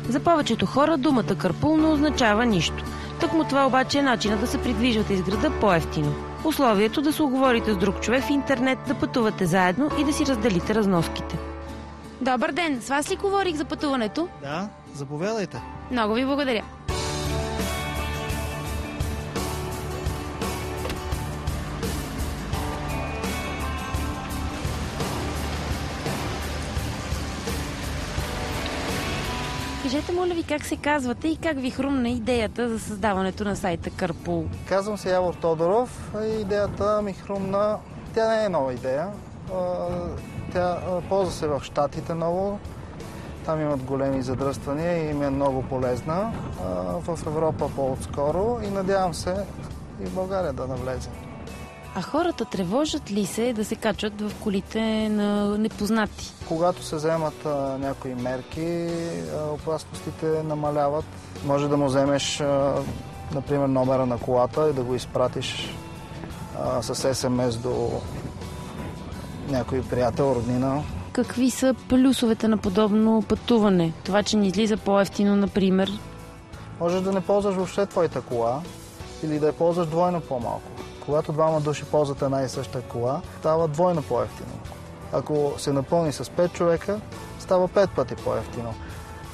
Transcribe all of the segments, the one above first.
За повечето хора думата карпул не означава нищо. Тъкмо това обаче е начинът да се придвижвате из града по-евтино. Условието да се уговорите с друг човек в интернет, да пътувате заедно и да си разделите разноските. Добър ден! С вас ли говорих за пътуването? Да, заповядайте. Много ви благодаря. Кажете, моля ви, как се казвате и как ви хрумна идеята за създаването на сайта Карпул? Казвам се Явор Тодоров и идеята ми хрумна. Тя не е нова идея. Тя ползва се в Щатите много. Там имат големи задръствания и им е много полезна. В Европа по-отскоро и надявам се и в България да навлезе. А хората тревожат ли се да се качват в колите на непознати? Когато се вземат някои мерки, опасностите намаляват. Може да му вземеш, например, номера на колата и да го изпратиш с СМС до някой приятел, роднина. Какви са плюсовете на подобно пътуване? Това, че ни излиза по-евтино, например? Можеш да не ползваш въобще твоята кола или да я ползваш двойно по-малко. Когато двама души ползват една и съща кола, става двойно по-евтино. Ако се напълни с 5 човека, става 5 пъти по-евтино.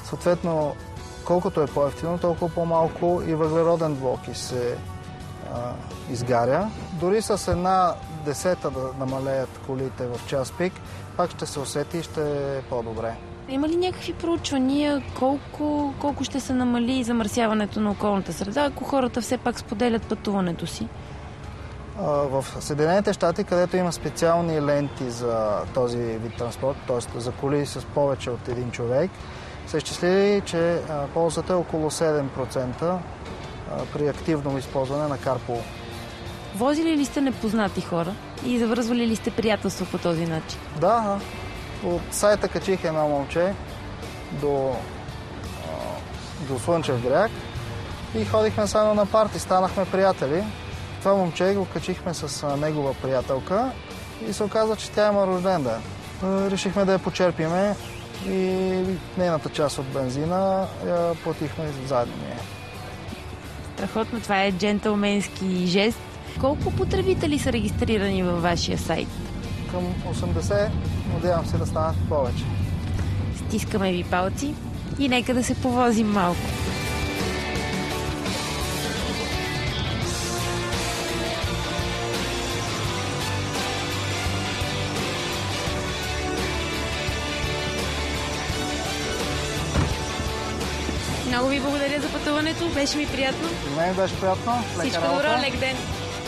Съответно, колкото е по-евтино, толкова по-малко и въглероден двуокис се изгаря. Дори с 1/10 да намалеят колите в час пик, пак ще се усети и ще е по-добре. Има ли някакви проучвания колко ще се намали замърсяването на околната среда, ако хората все пак споделят пътуването си? В Съединените щати, където има специални ленти за този вид транспорт, т.е. за коли с повече от един човек, са изчислили, че ползата е около 7% при активно използване на карпул. Возили ли сте непознати хора и завързвали ли сте приятелство по този начин? Да, от сайта качих едно момче до Слънчев бряг и ходихме само на парти, станахме приятели. Това момче го качихме с негова приятелка и се оказа, че тя има рожден ден. Решихме да я почерпиме и нейната част от бензина я платихме заедно ние. Страхотно, това е джентълменски жест. Колко потребители са регистрирани във вашия сайт? Към 80, надявам се да станат повече. Стискаме ви палци и нека да се повозим малко. Много ви благодаря за пътуването, беше ми приятно. И мен беше приятно. Всичко добро, лек ден.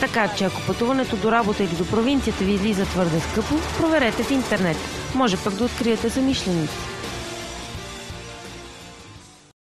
Така че ако пътуването до работа или до провинцията ви излиза твърде скъпо, проверете в интернет. Може пък да откриете замишленици.